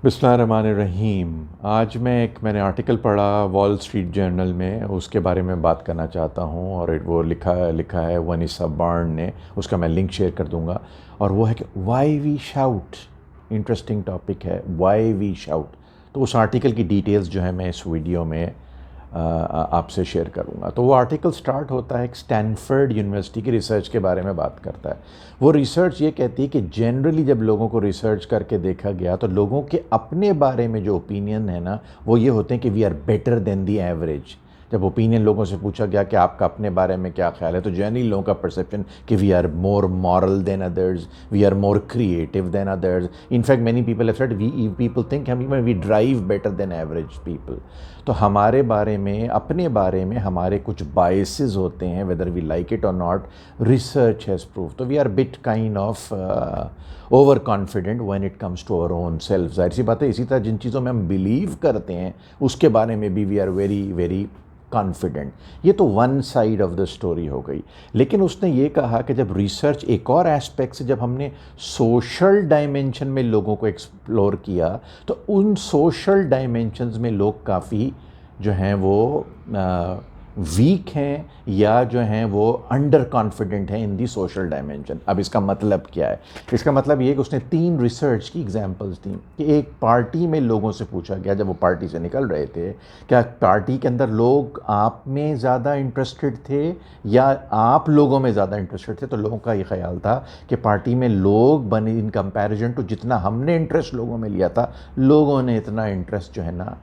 بسم اللہ الرحمن الرحیم۔ آج میں نے آرٹیکل پڑھا وال اسٹریٹ جرنل میں، اس کے بارے میں بات کرنا چاہتا ہوں، اور وہ لکھا ہے ونیسا بارن نے، اس کا میں لنک شیئر کر دوں گا، اور وہ ہے کہ why we shout. Interesting topic ہے وائی وی شاؤٹ۔ تو اس آرٹیکل کی ڈیٹیلز جو ہے میں اس ویڈیو میں آپ سے شیئر کروں گا۔ تو وہ آرٹیکل سٹارٹ ہوتا ہے ایک اسٹینفرڈ یونیورسٹی کی ریسرچ کے بارے میں بات کرتا ہے۔ وہ ریسرچ یہ کہتی ہے کہ جنرلی جب لوگوں کو ریسرچ کر کے دیکھا گیا تو لوگوں کے اپنے بارے میں جو اوپینین ہے نا، وہ یہ ہوتے ہیں کہ we are better than the average. جب اوپینین لوگوں سے پوچھا گیا کہ آپ کا اپنے بارے میں کیا خیال ہے، تو جنرلی لوگوں کا پرسیپشن کہ we are more moral than others, we are more creative than others. In fact many people have said people think we drive better than average people. تو ہمارے بارے میں، اپنے بارے میں ہمارے کچھ بائسز ہوتے ہیں، ویدر وی لائک اٹ اور ناٹ، ریسرچ ہیز پروف۔ تو we are but kind of overconfident when it comes to our own self. ظاہر سی بات ہے، اسی طرح جن چیزوں میں ہم بلیو کرتے ہیں اس کے بارے میں بھی we are very very confident. یہ تو one side of the story ہو گئی۔ لیکن اس نے یہ کہا کہ جب ریسرچ ایک اور ایسپیکٹ سے جب ہم نے سوشل ڈائمینشن میں لوگوں کو ایکسپلور کیا، تو ان سوشل ڈائمینشنز میں لوگ کافی جو ہیں وہ ویک ہیں، یا جو ہیں وہ انڈر کانفیڈنٹ ہیں ان دی سوشل ڈائمینشن۔ اب اس کا مطلب کیا ہے؟ اس کا مطلب یہ کہ اس نے 3 ریسرچ کی ایگزامپلز دیں کہ ایک پارٹی میں لوگوں سے پوچھا گیا، جب وہ پارٹی سے نکل رہے تھے، کیا پارٹی کے اندر لوگ آپ میں زیادہ انٹرسٹڈ تھے یا آپ لوگوں میں زیادہ انٹرسٹڈ تھے؟ تو لوگوں کا یہ خیال تھا کہ پارٹی میں لوگ بنے ان کمپیریزن ٹو جتنا ہم نے انٹرسٹ لوگوں میں لیا تھا، لوگوں نے اتنا انٹرسٹ جو ہے نا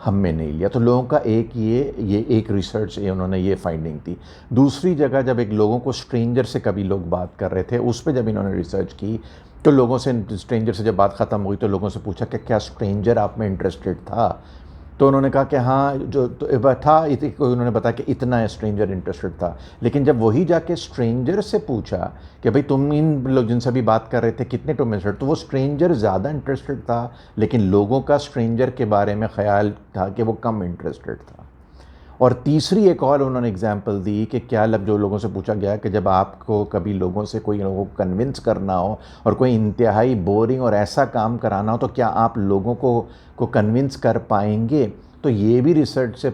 ہم میں نہیں لیا۔ تو لوگوں کا یہ ایک ریسرچ انہوں نے یہ فائنڈنگ تھی۔ دوسری جگہ جب ایک لوگوں کو اسٹرینجر سے کبھی لوگ بات کر رہے تھے، اس پہ جب انہوں نے ریسرچ کی تو لوگوں سے، اسٹرینجر سے جب بات ختم ہوئی تو لوگوں سے پوچھا کہ کیا اسٹرینجر آپ میں انٹرسٹڈ تھا؟ تو انہوں نے کہا کہ ہاں جو تھا، انہوں نے بتایا کہ اتنا اسٹرینجر انٹرسٹڈ تھا۔ لیکن جب وہی جا کے اسٹرینجر سے پوچھا کہ بھئی تم ان لوگ جن سے بھی بات کر رہے تھے کتنے تم انٹرسٹڈ، تو وہ اسٹرینجر زیادہ انٹرسٹڈ تھا، لیکن لوگوں کا اسٹرینجر کے بارے میں خیال تھا کہ وہ کم انٹرسٹڈ تھا۔ اور تیسری ایک اور انہوں نے اگزامپل دی کہ کیا جو لوگوں سے پوچھا گیا کہ جب آپ کو کبھی لوگوں سے کوئی لوگوں کو کنونس کرنا ہو اور کوئی انتہائی بورنگ اور ایسا کام کرانا ہو، تو کیا آپ لوگوں کو کنونس کر پائیں گے؟ تو یہ بھی ریسرچ سے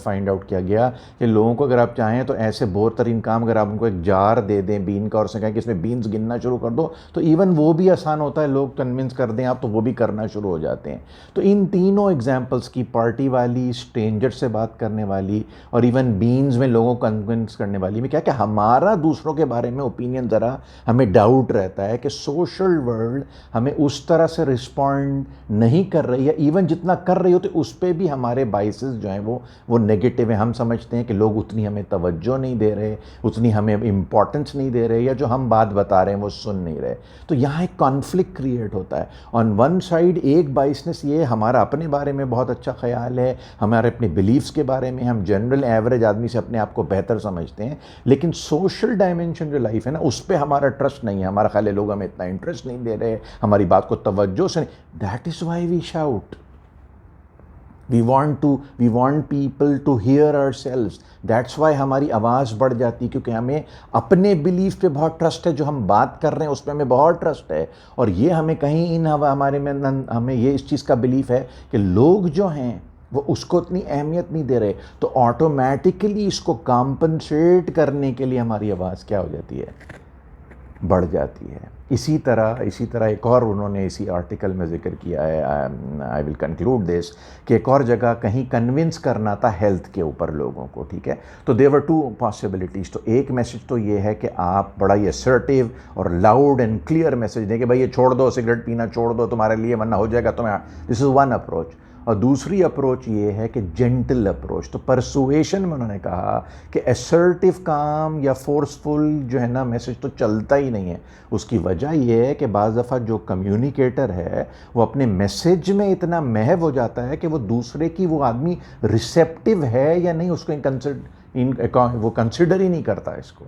فائنڈ آؤٹ کیا گیا کہ لوگوں کو اگر آپ چاہیں تو ایسے بور ترین کام اگر آپ ان کو ایک جار دے دیں بین کا اور سے کہیں کہ اس میں بینز گننا شروع کر دو، تو ایون وہ بھی آسان ہوتا ہے، لوگ کنونس کر دیں آپ تو وہ بھی کرنا شروع ہو جاتے ہیں۔ تو ان تینوں ایگزامپلس کی، پارٹی والی، اسٹرینجر سے بات کرنے والی، اور ایون بینز میں لوگوں کو کنونس کرنے والی میں، کیا کہ ہمارا دوسروں کے بارے میں اوپینین ذرا ہمیں ڈاؤٹ رہتا ہے کہ سوشل ورلڈ ہمیں اس طرح سے رسپونڈ نہیں کر رہی ہے، ایون جتنا کر رہی ہوتی اس پہ بھی ہمارے بائسز جو ہیں وہ نیگیٹو ہیں۔ ہم سمجھتے ہیں کہ لوگ اتنی ہمیں توجہ نہیں دے رہے، اتنی ہمیں امپورٹنس نہیں دے رہے، یا جو ہم بات بتا رہے ہیں وہ سن نہیں رہے۔ تو یہاں ایک کانفلکٹ کریٹ ہوتا ہے۔ آن ون سائیڈ ایک بائسنس یہ ہمارا اپنے بارے میں بہت اچھا خیال ہے، ہمارے اپنے بلیفس کے بارے میں ہم جنرل ایوریج آدمی سے اپنے آپ کو بہتر سمجھتے ہیں، لیکن سوشل ڈائمینشن جو لائف ہے نا، اس پہ ہمارا ٹرسٹ نہیں ہے، ہمارا خیال ہے لوگ ہمیں اتنا انٹرسٹ نہیں دے رہے، ہماری بات کو توجہ سے نہیں۔ That is why we shout. We want people to hear ourselves. That's why ہماری آواز بڑھ جاتی، کیونکہ ہمیں اپنے بلیف پہ بہت ٹرسٹ ہے، جو ہم بات کر رہے ہیں اس پہ ہمیں بہت ٹرسٹ ہے، اور یہ ہمیں کہیں ہمارے میں ہمیں یہ اس چیز کا بلیف ہے کہ لوگ جو ہیں وہ اس کو اتنی اہمیت نہیں دے رہے، تو آٹومیٹکلی اس کو کمپنسیٹ کرنے کے لیے ہماری آواز کیا ہو جاتی ہے؟ بڑھ جاتی ہے۔ اسی طرح ایک اور انہوں نے اسی آرٹیکل میں ذکر کیا ہے، آئی ول کنکلوڈ دس، کہ ایک اور جگہ کہیں کنونس کرنا تھا ہیلتھ کے اوپر لوگوں کو، ٹھیک ہے؟ تو دیر ور 2 پاسبلٹیز۔ تو ایک میسج تو یہ ہے کہ آپ بڑا ہی اسرٹیو اور لاؤڈ اینڈ کلیئر میسج دیں کہ بھائی یہ چھوڑ دو، سگریٹ پینا چھوڑ دو تمہارے لیے، ورنہ ہو جائے گا تمہیں۔ دس از ون اپروچ۔ اور دوسری اپروچ یہ ہے کہ جینٹل اپروچ۔ تو پرسویشن میں انہوں نے کہا کہ اسرٹیو کام یا فورسفل جو ہے نا میسج تو چلتا ہی نہیں ہے۔ اس کی وجہ یہ ہے کہ بعض دفعہ جو کمیونیکیٹر ہے وہ اپنے میسج میں اتنا محو ہو جاتا ہے کہ وہ دوسرے کی، وہ آدمی ریسیپٹیو ہے یا نہیں اس کو وہ کنسیڈر ہی نہیں کرتا اس کو۔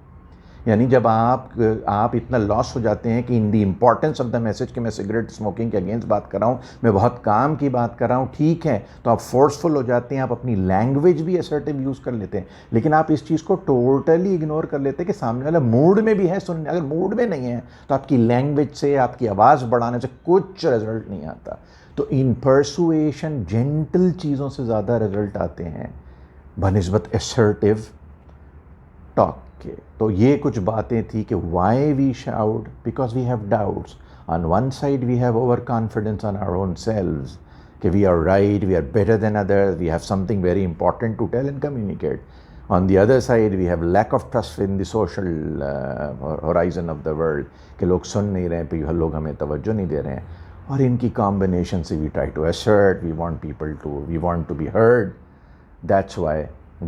یعنی جب آپ اتنا لاس ہو جاتے ہیں کہ in the importance of the message کہ میں سگریٹ اسموکنگ کے اگینسٹ بات کر رہا ہوں، میں بہت کام کی بات کر رہا ہوں، ٹھیک ہے، تو آپ فورسفل ہو جاتے ہیں، آپ اپنی لینگویج بھی اسرٹیو یوز کر لیتے ہیں، لیکن آپ اس چیز کو ٹوٹلی اگنور کر لیتے ہیں کہ سامنے والا موڈ میں بھی ہے سننے۔ اگر موڈ میں نہیں ہے تو آپ کی لینگویج سے، آپ کی آواز بڑھانے سے کچھ رزلٹ نہیں آتا۔ تو ان پرسویشن جینٹل چیزوں سے زیادہ رزلٹ آتے ہیں بنسبت اسرٹیو ٹاک کے. تو یہ کچھ باتیں تھی کہ why we shout, because we have doubts. On one side we have over confidence on our own selves کہ we are right, we are better than others, we have something very important to tell and communicate. On the other side we have lack of trust in the social horizon of the world کہ لوگ سن نہیں رہے ہیں, لوگ ہمیں توجہ نہیں دے رہے ہیں. اور ان کی combination سے we try to assert, we want to be heard. That's why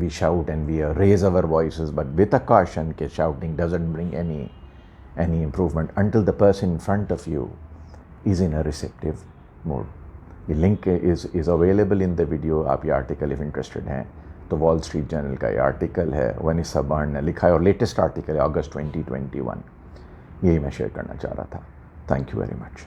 we shout and we raise our voices, but with a caution کہ shouting doesn't bring any improvement until the person in front of you is in a receptive mood. The link is available in the video. آپ یہ article if interested ہیں تو وال street general کا یہ article ہے, ونیسا بارن نے لکھا ہے, اور لیٹسٹ آرٹیکل ہے اگست 2021. یہی میں شیئر کرنا چاہ رہا تھا. Thank you very much.